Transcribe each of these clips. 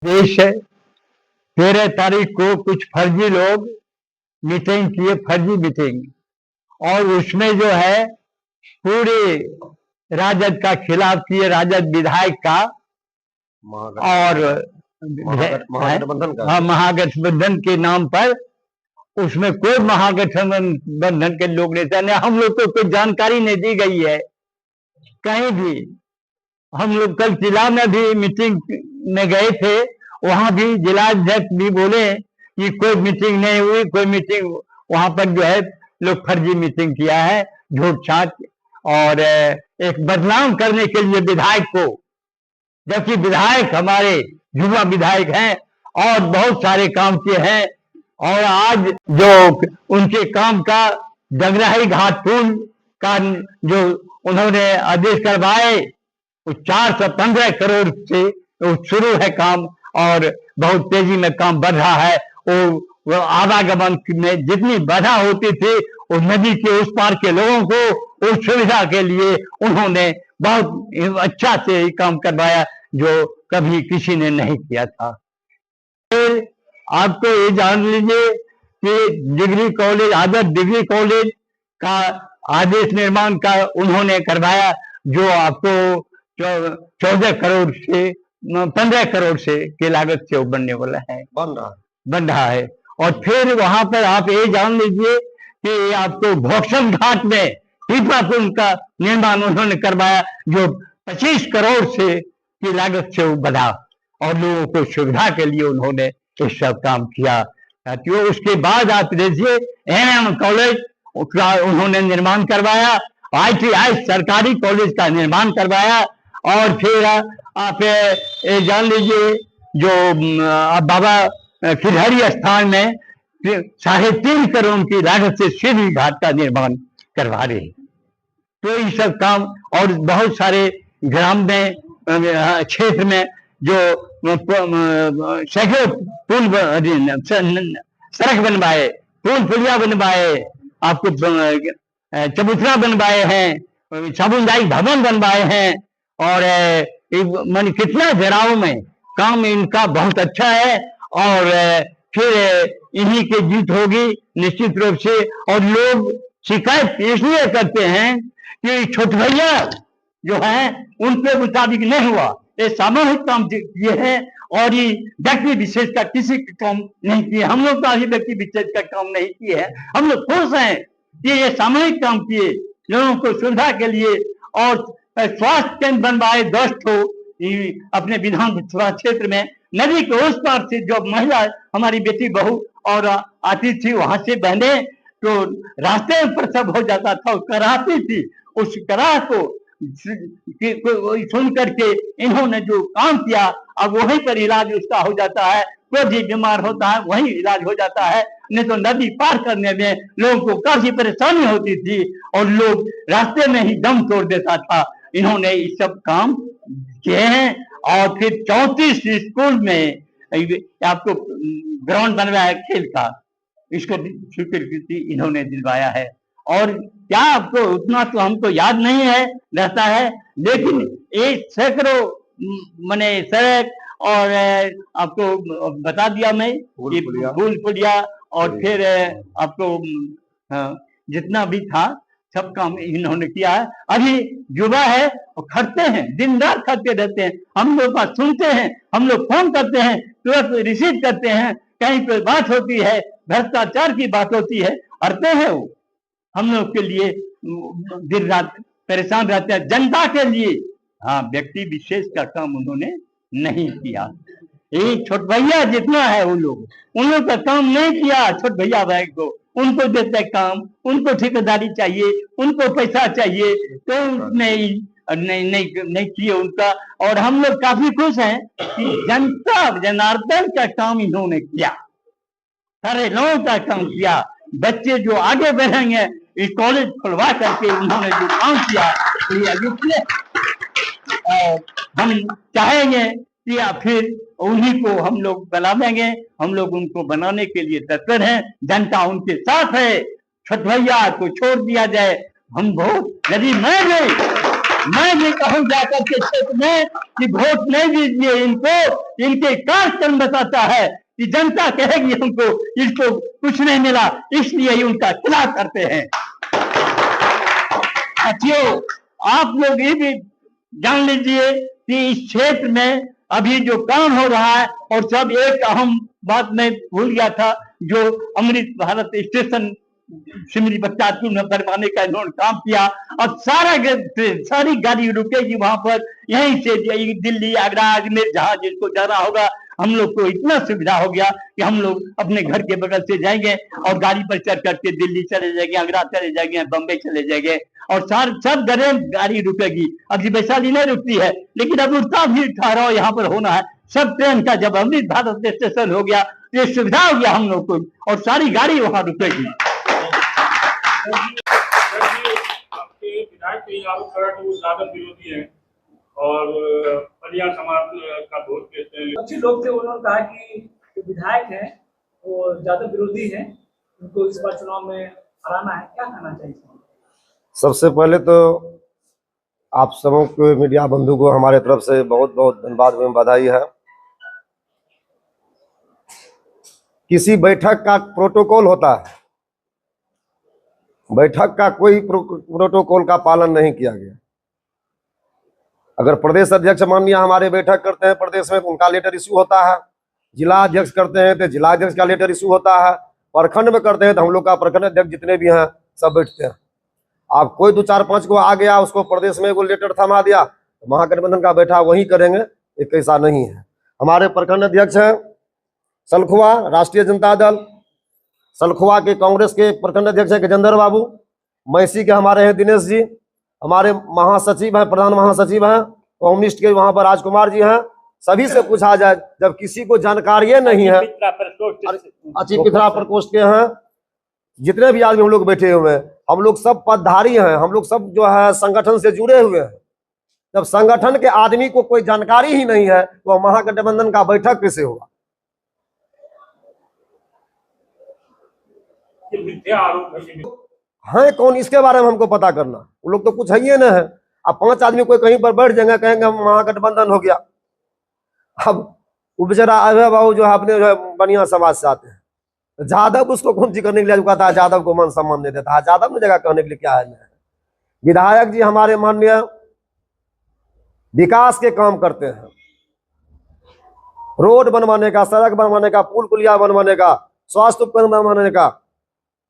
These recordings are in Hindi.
देश है। 13 तारीख को कुछ फर्जी लोग मीटिंग किए, फर्जी मीटिंग, और उसमें जो है पूरे राजद का खिलाफ किए, राजद विधायक का और महागठबंधन का, हाँ, महागठबंधन के नाम पर। उसमें कोई महागठबंधन के लोग नहीं, हम लोग को कोई जानकारी नहीं दी गई है कहीं भी। हम लोग कल जिला में भी मीटिंग में गए थे, वहां भी जिलाध्यक्ष भी बोले कि कोई मीटिंग नहीं हुई, कोई मीटिंग। वहां पर जो है लोग फर्जी मीटिंग किया है, झूठ छाट, और एक बदनाम करने के लिए विधायक को, जबकि विधायक हमारे युवा विधायक हैं और बहुत सारे काम किए हैं। और आज जो उनके काम का जगराही घाट पुल का जो उन्होंने आदेश करवाए, 415 करोड़ से शुरू है काम, और बहुत तेजी में काम बढ़ रहा है। वो आवागमन में जितनी बाधा होती थी, उस नदी के उस पार के लोगों को उस सुविधा के लिए उन्होंने बहुत अच्छा से काम करवाया, जो कभी किसी ने नहीं किया था। फिर आपको ये जान लीजिए कि डिग्री कॉलेज, आदर्श डिग्री कॉलेज का आदेश निर्माण का उन्होंने करवाया, जो आपको 14 करोड़ से 15 करोड़ से की लागत से बनने वाला है, बन रहा है। और फिर वहां पर आप ये जान लीजिए कि आपको घोषण घाट में पीपा पुल का निर्माण उन्होंने करवाया, जो 25 करोड़ से की लागत से वो बना, और लोगों को सुविधा के लिए उन्होंने ये सब काम किया। तो उसके बाद आप देखिए एनएम कॉलेज का उन्होंने निर्माण करवाया, ITI सरकारी कॉलेज का निर्माण करवाया, और फिर आप जान लीजिए जो बाबा खिरहरी स्थान में 3.5 करोड़ की लागत से सीढ़ी घाट का निर्माण करवा रहे हैं। तो ये सब काम, और बहुत सारे ग्राम में क्षेत्र में जो सैकड़ों पुल, सड़क बनवाए, पुल पुलिया बनवाए, आपको चबूतरा बनवाए हैं, सामुदायिक भवन बनवाए हैं, और मान कितना जराव में काम इनका बहुत अच्छा है। और फिर इन्हीं की जीत होगी निश्चित रूप से। और लोग शिकायत इसलिए करते हैं कि छोटे भैया जो है उनके मुताबिक नहीं हुआ, ये सामूहिक काम किए हैं, और ये व्यक्ति विशेष का किसी का काम नहीं किए। हम लोग का ही व्यक्ति विशेष का काम नहीं किए हैं, हम लोग खुश हैं कि ये सामूहिक काम किए लोगों को सुविधा के लिए। और स्वास्थ्य केंद्र बनवाए 10 ठो अपने विधानसभा क्षेत्र में, नदी के उस पार से जो महिला हमारी बेटी बहू और आती थी, वहां से बहने तो रास्ते में प्रसव हो जाता था, कराती थी, उस करा को सुन करके इन्होंने जो काम किया, अब वहीं पर इलाज उसका हो जाता है। कोई भी बीमार होता है वहीं इलाज हो जाता है, नहीं तो नदी पार करने में लोगों को काफी परेशानी होती थी और लोग रास्ते में ही दम तोड़ देता था। इन्होंने ये सब काम किए हैं। और फिर 34 स्कूल में आपको ग्राउंड बनवाया खेल का, इसको स्वीकृति इन्होंने दिलवाया है। और क्या आपको उतना तो हमको याद नहीं है रहता है, लेकिन एक सैकड़ों मैंने सड़क और आपको बता दिया मैं, पुल पुलिया, और फिर आपको जितना भी था सब काम इन्होंने किया है। अभी युवा है और खटते हैं, दिन रात खटते रहते हैं, हम लोग बात सुनते हैं, हम लोग फोन करते हैं, तुरंत रिसीव करते हैं, कहीं कोई बात होती है, भ्रष्टाचार की बात होती है, अड़ते हैं वो हम लोग के लिए दिन रात परेशान रहते हैं, जनता के लिए। हाँ, व्यक्ति विशेष का काम उन्होंने नहीं किया। ये छोट भैया जितना है उन लोग का काम नहीं किया। छोट भैया भाई को उनको देते काम, उनको ठेकेदारी चाहिए, उनको पैसा चाहिए, तो नहीं किए उनका। और हम लोग काफी खुश हैं कि जनता जनार्दन का काम इन्होंने किया, सारे लोगों का काम किया। बच्चे जो आगे बढ़ेंगे, इस कॉलेज खुलवा करके उन्होंने जो काम किया, हम चाहेंगे कि फिर उन्हीं को हम लोग बना देंगे। हम लोग उनको बनाने के लिए तत्पर हैं, जनता उनके साथ है। छोट भैया को छोड़ दिया जाए, हम बहुत यदि मैं मैं भी कहूँ जाकर के क्षेत्र में कि वोट नहीं दीजिए इनको, इनके कार्यक्रम बताता है कि जनता कहेगी हमको इसको कुछ नहीं मिला, इसलिए ही उनका खिलाफ करते हैं। साथियों, आप लोग ये भी जान लीजिए कि इस क्षेत्र में अभी जो काम हो रहा है, और सब एक अहम बात मैं भूल गया था, जो अमृत भारत स्टेशन सिमरी बख्तियारपुर में बनवाने का इन्होंने काम किया। अब सारी गाड़ी रुकेगी वहां पर, यहीं से दिल्ली, आगरा, अजमेर, जहां जिसको जाना होगा। हम लोग को इतना सुविधा हो गया कि हम लोग अपने घर के बगल से जाएंगे और गाड़ी पर चढ़ करके दिल्ली चले जाएंगे, आगरा चले जाएंगे, बम्बई चले जाएंगे, और सब जगह गाड़ी रुकेगी। अभी वैशाली नहीं रुकती है, लेकिन अब उसका भी ठहराव यहाँ पर होना है। सब ट्रेन का जब अमृत भारत स्टेशन हो गया, ये सुविधा हो गया हम लोग को, और सारी गाड़ी वहां रुकेगी। आपके विधायक के आरोप कर वो ज्यादा विरोधी हैं और परियार समाज का वोट देते हैं। अच्छे लोग थे, उन्होंने कहा कि जो विधायक हैं वो ज्यादा विरोधी हैं, उनको इस बार चुनाव में हराना है। क्या कहना चाहिए? सबसे पहले तो आप सबों को, मीडिया बंधु को हमारे तरफ से बहुत बहुत धन्यवाद एवं बधाई है। किसी बैठक का प्रोटोकॉल होता है, बैठक का कोई प्रोटोकॉल का पालन नहीं किया गया। अगर प्रदेश अध्यक्ष माननीय हमारे बैठक करते हैं प्रदेश में तो उनका लेटर इशू होता है, जिला अध्यक्ष करते हैं तो जिला अध्यक्ष का लेटर इशू होता है, प्रखंड में करते हैं तो हम लोग का प्रखंड अध्यक्ष जितने भी हैं सब बैठते हैं। आप कोई 2 4 5 को आ गया, उसको प्रदेश में वो लेटर थमा दिया, तो महागठबंधन का बैठा वही करेंगे, एक ऐसा नहीं है। हमारे प्रखंड अध्यक्ष हैं सलखुआ, राष्ट्रीय जनता दल सलखुआ के कांग्रेस के प्रखंड अध्यक्ष है गजेंद्र बाबू, मैसी के हमारे हैं दिनेश जी, हमारे महासचिव हैं, प्रधान महासचिव हैं कम्युनिस्ट के वहां पर राजकुमार जी हैं। सभी से पूछा जाए, जब किसी को जानकारी नहीं है, अची पिथरा प्रकोष्ठ के हैं, जितने भी आदमी हम लोग बैठे हुए हैं, हम लोग सब पदधारी हैं, हम लोग सब जो है संगठन से जुड़े हुए हैं। जब संगठन के आदमी को कोई जानकारी ही नहीं है तो महागठबंधन का बैठक कैसे होगा? है कौन, इसके बारे में हमको पता करना। वो लोग तो कुछ है ही ना है। अब 5 आदमी कोई कहीं पर बैठ जाएंगे, कहेंगे हम महागठबंधन हो गया। अब वो बेचारा अभय बाबू जो है अपने जो है बढ़िया समाज से आते हैं, जादव उसको कौन सी करने के लिए कहता है, जादव को मान सम्मान नहीं देता है, जादव ने जगह कहने के लिए क्या है। विधायक जी हमारे माननीय विकास के काम करते हैं, रोड बनवाने का, सड़क बनवाने का, पुल पुलिया बनवाने का, स्वास्थ्य उपकरण बनवाने का,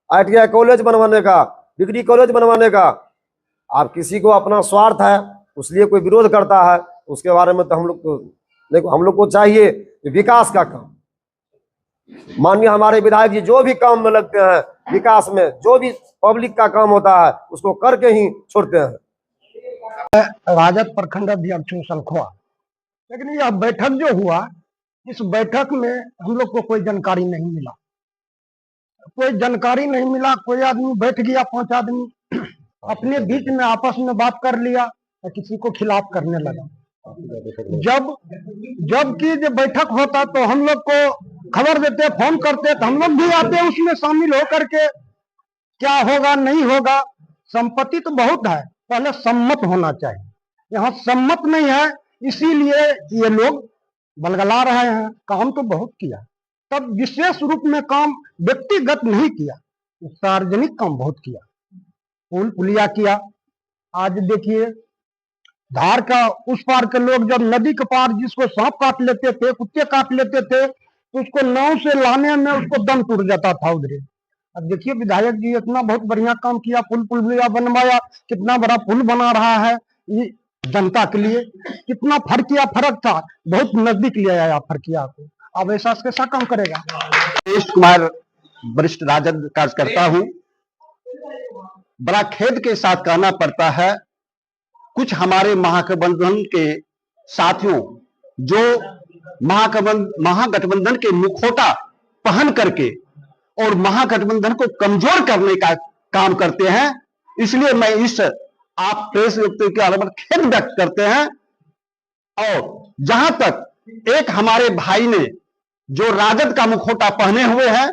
ITI कॉलेज बनवाने का, डिग्री कॉलेज बनवाने का। आप किसी को अपना स्वार्थ है उसलिए कोई विरोध करता है, उसके बारे में तो हम लोग को देखो, हम लोग को चाहिए विकास का काम। माननीय हमारे विधायक जी जो भी काम में लगते हैं, विकास में जो भी पब्लिक का काम होता है उसको करके ही छोड़ते हैं। राजद प्रखंड अध्यक्ष सलखुआ, लेकिन यह बैठक जो हुआ, इस बैठक में हम लोग को कोई जानकारी नहीं मिला, कोई जानकारी नहीं मिला। कोई आदमी बैठ गया, 5 आदमी अपने बीच में आपस में बात कर लिया और किसी को खिलाफ करने लगा। जबकि जब बैठक होता तो हम लोग को खबर देते, फोन करते, तो हम लोग भी आते उसमें शामिल होकर के क्या होगा नहीं होगा। संपत्ति तो बहुत है, पहले सम्मत होना चाहिए, यहाँ सम्मत नहीं है, इसीलिए ये लोग बलगला रहे हैं। काम तो बहुत किया, तब विशेष रूप में काम व्यक्तिगत नहीं किया, सार्वजनिक काम बहुत किया, पुल पुलिया किया। आज देखिए धार का उस पार के लोग जब नदी के पार जिसको सांप काट लेते थे, कुत्ते काट लेते थे, तो उसको नाव से लाने में उसको दम टूट जाता था उधर। अब देखिए विधायक जी इतना बहुत बढ़िया काम किया, पुल पुलिया बनवाया, कितना बड़ा पुल बना रहा है ये जनता के लिए। कितना फर्क था, बहुत नजदीक ले आया फर्किया को। अब ऐसा कैसा काम करेगा? सुरेश कुमार, वरिष्ठ राजद कार्यकर्ता हूं। बड़ा खेद के साथ कहना पड़ता है, कुछ हमारे महागठबंधन के साथियों जो महागठबंधन के मुखौटा पहन करके और महागठबंधन को कमजोर करने का काम करते हैं। इसलिए मैं इस आप प्रेस के बारे खेद व्यक्त करते हैं। और जहां तक एक हमारे भाई ने जो राजद का मुखौटा पहने हुए हैं,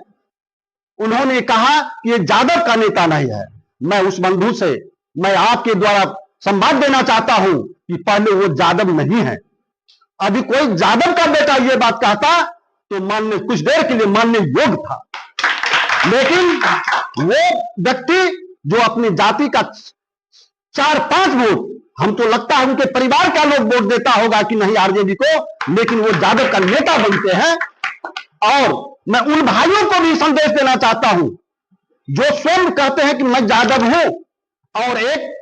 उन्होंने कहा कि ये जादव का नेता नहीं है। मैं उस बंधु से मैं आपके द्वारा संवाद देना चाहता हूं कि पहले वो यादव नहीं है। अभी कोई यादव का बेटा ये बात कहता तो मानने, कुछ देर के लिए मानने योग्य था, लेकिन वो व्यक्ति जो अपनी जाति का 4-5 वोट, हम तो लगता है उनके परिवार का लोग वोट देता होगा कि नहीं आरजेडी को, लेकिन वो यादव का नेता बनते हैं। और मैं उन भाइयों को भी संदेश देना चाहता हूं जो स्वयं कहते हैं कि मैं यादव हूं और एक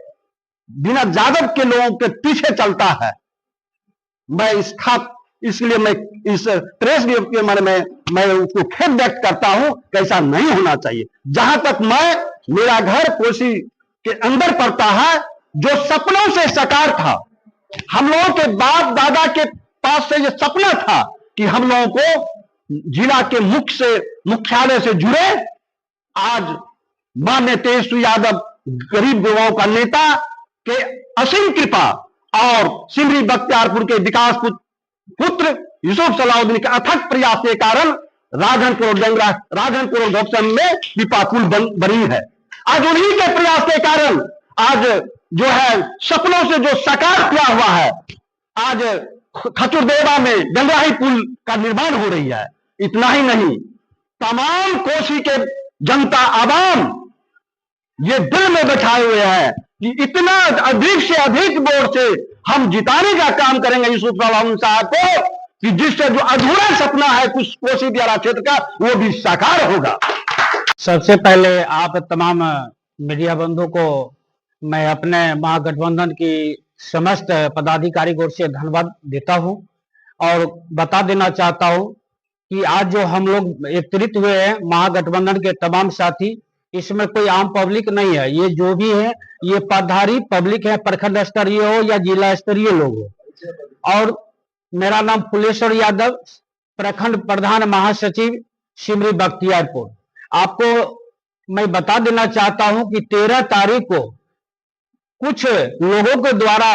बिना यादव के लोगों के पीछे चलता है। इसलिए मैं इस प्रेस के बारे में मैं उसको खेद व्यक्त करता हूं कि ऐसा नहीं होना चाहिए। जहां तक मेरा घर कोसी के अंदर पड़ता है, जो सपनों से साकार था, हम लोगों के बाप दादा के पास से ये सपना था कि हम लोगों को जिला के मुख्यालय से जुड़े। आज माननीय तेजस्वी यादव गरीब युवाओं का नेता के असीम कृपा और सिमरी बख्तियारपुर के विकास पुत्र यूसुफ सलाउद्दीन के अथक प्रयास के कारण राजनपुर और घोपसम में दीपा पुल बनी है। आज उन्हीं के प्रयास के कारण आज जो है सपनों से जो साकार किया हुआ है, आज खचुरदेवा में गंगराही पुल का निर्माण हो रही है। इतना ही नहीं, तमाम कोसी के जनता आवाम ये दिल में बैठाए हुए हैं कि इतना अधिक से अधिक वोट से हम जिताने का काम करेंगे यूसुफ सलाउद्दीन साहब को कि जिससे जो अधूरा सपना है कुछ कोसी दियारा क्षेत्र का वो भी साकार होगा। सबसे पहले आप तमाम मीडिया बंधुओं को मैं अपने महागठबंधन की समस्त पदाधिकारी ओर से धन्यवाद देता हूं और बता देना चाहता हूं कि आज जो हम लोग एकत्रित हुए हैं महागठबंधन के तमाम साथी, इसमें कोई आम पब्लिक नहीं है। ये जो भी है ये पदधारी पब्लिक है, प्रखंड स्तरीय हो या जिला स्तरीय लोग हो। और मेरा नाम फुलेश्वर यादव, प्रखंड प्रधान महासचिव सिमरी बख्तियारपुर। आपको मैं बता देना चाहता हूं कि 13 तारीख को कुछ लोगों के द्वारा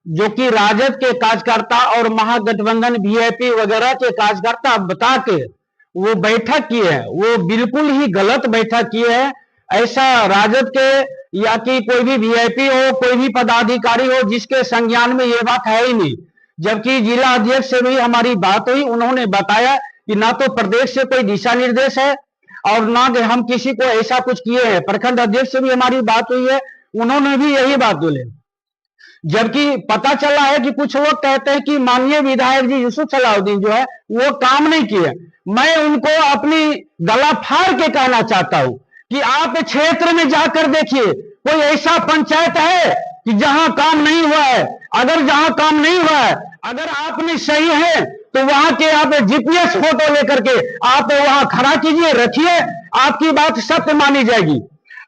जो कि राजद के कार्यकर्ता और महागठबंधन वीआईपी वगैरह के कार्यकर्ता बता के वो बैठक किए हैं, वो बिल्कुल ही गलत बैठक किए हैं। ऐसा राजद के या कि कोई भी वीआईपी हो, कोई भी पदाधिकारी हो जिसके संज्ञान में ये बात है ही नहीं। जबकि जिला अध्यक्ष से भी हमारी बात हुई, उन्होंने बताया कि ना तो प्रदेश से कोई दिशा निर्देश है और ना हम किसी को ऐसा कुछ किए हैं। प्रखंड अध्यक्ष से भी हमारी बात हुई है, उन्होंने भी यही बात बोले। जबकि पता चला है कि कुछ लोग कहते हैं कि माननीय विधायक जी यूसुफ सलाउद्दीन जो है वो काम नहीं किए। मैं उनको अपनी गला फाड़ के कहना चाहता हूं कि आप क्षेत्र में जाकर देखिए, कोई ऐसा पंचायत है कि जहां काम नहीं हुआ है। अगर जहां काम नहीं हुआ है, अगर आपने सही है तो वहां के आप जीपीएस फोटो लेकर के आप वहां खड़ा कीजिए, रखिए, आपकी बात सत्य मानी जाएगी।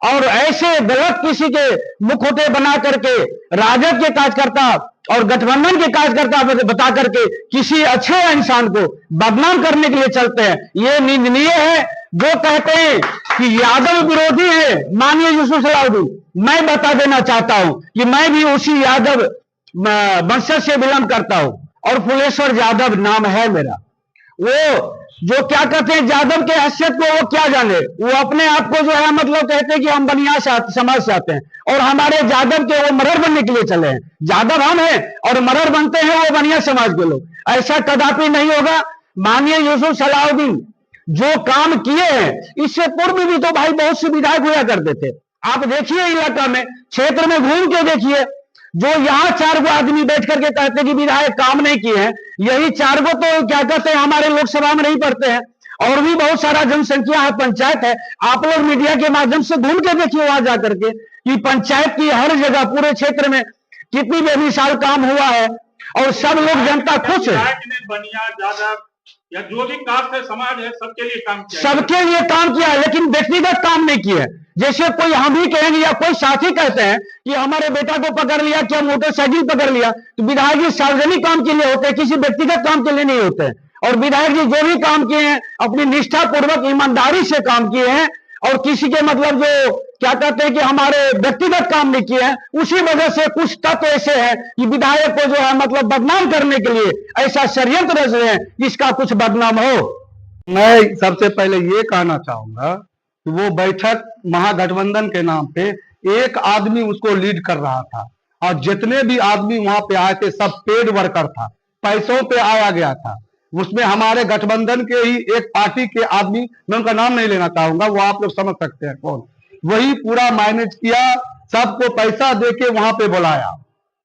और ऐसे गलत किसी के मुखौटे बना करके राजद के कार्यकर्ता और गठबंधन के कार्यकर्ता बता करके किसी अच्छे इंसान को बदनाम करने के लिए चलते हैं, ये निंदनीय है। जो कहते हैं कि यादव विरोधी है माननीय यूसुफ सलाउद्दीन, मैं बता देना चाहता हूं कि मैं भी उसी यादव वंशज से बिलोंग करता हूं और फुलेश्वर यादव नाम है मेरा। वो जो क्या कहते हैं यादव के हैसियत को वो क्या जाने, वो अपने आप को जो है मतलब कहते हैं कि हम बनिया समाज से आते हैं और हमारे यादव के वो मरर बनने के लिए चले हैं। यादव हम हैं और मरर बनते हैं वो बनिया समाज के लोग। ऐसा कदापि नहीं होगा। माननीय यूसुफ सलाउद्दीन जो काम किए हैं, इससे पूर्व भी तो भाई बहुत से विधायक हुआ करते थे। आप देखिए इलाका में, क्षेत्र में घूम के देखिए, जो यहाँ 4 गो आदमी बैठ करके कहते हैं कि विधायक काम नहीं किए हैं, यही 4 गो तो क्या कहते हैं हमारे लोकसभा में नहीं पढ़ते हैं। और भी बहुत सारा जनसंख्या है, पंचायत है। आप लोग मीडिया के माध्यम से घूम के देखिए वहां जाकर के कि पंचायत की हर जगह पूरे क्षेत्र में कितनी बेमिसाल काम हुआ है और सब लोग जनता खुश है। बनिया यादव या जो भी कास्ट है समाज है सबके लिए काम किया, सबके लिए काम किया है, लेकिन व्यक्तिगत काम नहीं किया। जैसे कोई हम ही कहेंगे या कोई साथी कहते हैं कि हमारे बेटा को पकड़ लिया, क्या मोटरसाइकिल पकड़ लिया, तो विधायक जी सार्वजनिक काम के लिए होते हैं, किसी व्यक्तिगत काम के लिए नहीं होते हैं। और विधायक जी जो भी काम किए हैं अपनी निष्ठा पूर्वक ईमानदारी से काम किए हैं और किसी के मतलब जो क्या कहते हैं कि हमारे व्यक्तिगत काम नहीं किए हैं। उसी वजह से कुछ तत्व ऐसे हैं कि विधायक को जो है मतलब बदनाम करने के लिए ऐसा षड्यंत्र रच रहे हैं जिसका कुछ बदनाम हो। मैं सबसे पहले ये कहना चाहूंगा कि वो बैठक महागठबंधन के नाम पे एक आदमी उसको लीड कर रहा था और जितने भी आदमी वहां पे आए थे सब पेड वर्कर था, पैसों पे आया गया था। उसमें हमारे गठबंधन के ही एक पार्टी के आदमी, मैं उनका नाम नहीं लेना चाहूंगा, वो आप लोग समझ सकते हैं कौन, वही पूरा मैनेज किया, सबको पैसा देके वहां पे बुलाया।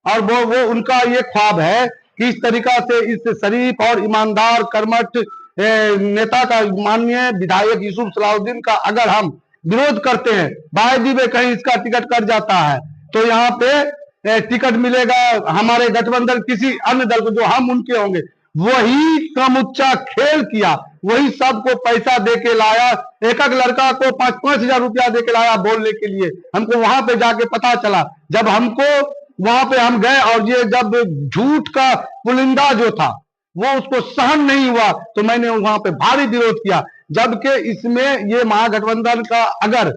और वो उनका ये ख्वाब है कि इस तरीका से इस शरीफ और ईमानदार कर्मठ नेता का, माननीय विधायक यूसुफ सलाउद्दीन का अगर हम विरोध करते हैं, बायदी में कहीं इसका टिकट कट जाता है तो यहाँ पे टिकट मिलेगा हमारे गठबंधन किसी अन्य दल को, जो हम उनके होंगे। वही समुच्चा खेल किया, वही सबको पैसा दे के लाया, एक एक लड़का को 5-5 हजार रुपया दे के लाया बोलने के लिए। हमको वहां पे जाके पता चला, जब हमको वहां पे हम गए और ये जब झूठ का पुलिंदा जो था वो उसको सहन नहीं हुआ तो मैंने वहां पे भारी विरोध किया। जबकि इसमें ये महागठबंधन का अगर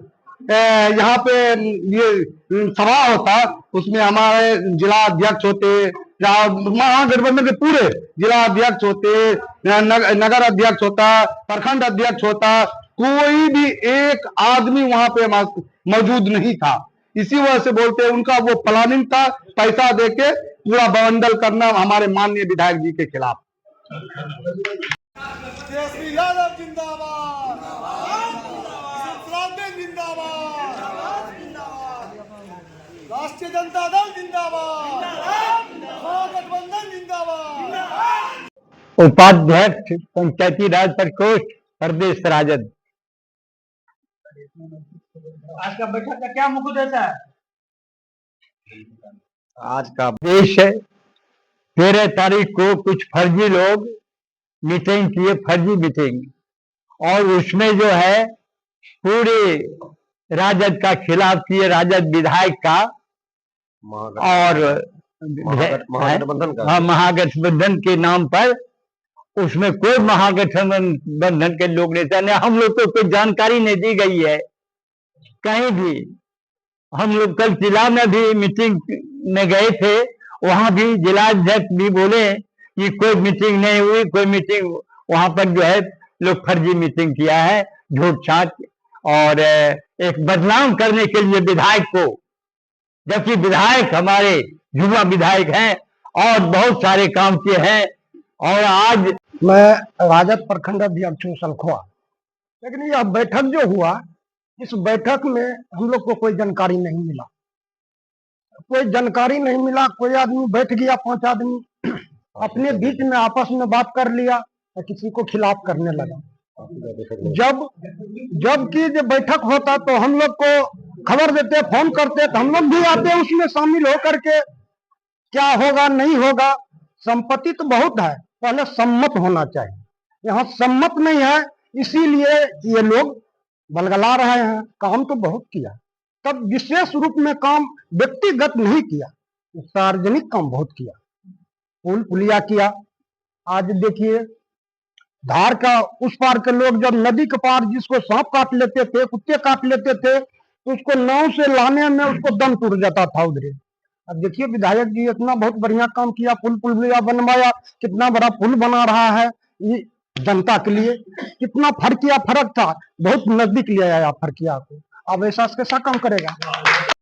यहाँ पे ये सभा होता, उसमें हमारे जिला अध्यक्ष होते या महागठबंधन के पूरे जिला अध्यक्ष होते, नगर अध्यक्ष होता, प्रखंड अध्यक्ष होता, कोई भी एक आदमी वहां पे मौजूद नहीं था। इसी वजह से बोलते हैं उनका वो प्लानिंग था, पैसा देके पूरा बवंडल करना हमारे माननीय विधायक जी के खिलाफ। तेजस्वी यादव जिंदाबाद, सलाउद्दीन जिंदाबाद, राष्ट्रीय जनता दल जिंदाबाद, महागठबंधन जिंदाबाद। उपाध्यक्ष पंचायती राज प्रकोष्ठ प्रदेश राजद। आज का बैठक का क्या मुख्य उद्देश्य है? आज का उद्देश्य है 13 तारीख को कुछ फर्जी लोग मीटिंग किए, फर्जी मीटिंग, और उसमें जो है पूरे राजद का खिलाफ किए, राजद विधायक का और महागठबंधन का, हाँ, महागठबंधन के नाम पर। उसमें कोई महागठबंधन के लोग नहीं, हम लोग को कोई जानकारी नहीं दी गई है कहीं भी। हम लोग कल जिला में भी मीटिंग में गए थे, वहां भी जिला अध्यक्ष भी बोले कि कोई मीटिंग नहीं हुई, कोई मीटिंग, वहां पर जो है लोग फर्जी मीटिंग किया है, झूठ छाट, और एक बदनाम करने के लिए विधायक को, जबकि विधायक हमारे युवा विधायक हैं और बहुत सारे काम किए हैं। और आज मैं राजद प्रखंड अध्यक्ष हूँ सलखुआ, लेकिन यह बैठक जो हुआ, इस बैठक में हम लोग को कोई जानकारी नहीं मिला, कोई जानकारी नहीं मिला। कोई आदमी बैठ गया, 5 आदमी अपने बीच में आपस में बात कर लिया और किसी को खिलाफ करने लगा। जबकि जब बैठक होता तो हम लोग को खबर देते, फोन करते, तो हम लोग भी आते उसमें शामिल होकर के क्या होगा नहीं होगा। संपत्ति तो बहुत है, पहले सम्मत होना चाहिए, यहाँ सम्मत नहीं है, इसीलिए ये लोग बलगला रहे हैं। काम तो बहुत किया, तब विशेष रूप में काम व्यक्तिगत नहीं किया, सार्वजनिक काम बहुत किया, पुल पुलिया किया। आज देखिए धार का उस पार के लोग जब नदी के पार जिसको सांप काट लेते थे, कुत्ते काट लेते थे, तो उसको नाव से लाने में उसको दम टूट जाता था उधर। अब देखिए विधायक जी इतना बहुत बढ़िया काम किया, पुल पुलिया बनवाया, कितना बड़ा पुल बना रहा है ये जनता के लिए। कितना फर्क था, बहुत नजदीक ले आया फर्किया को। अब ऐसा कैसा काम करेगा।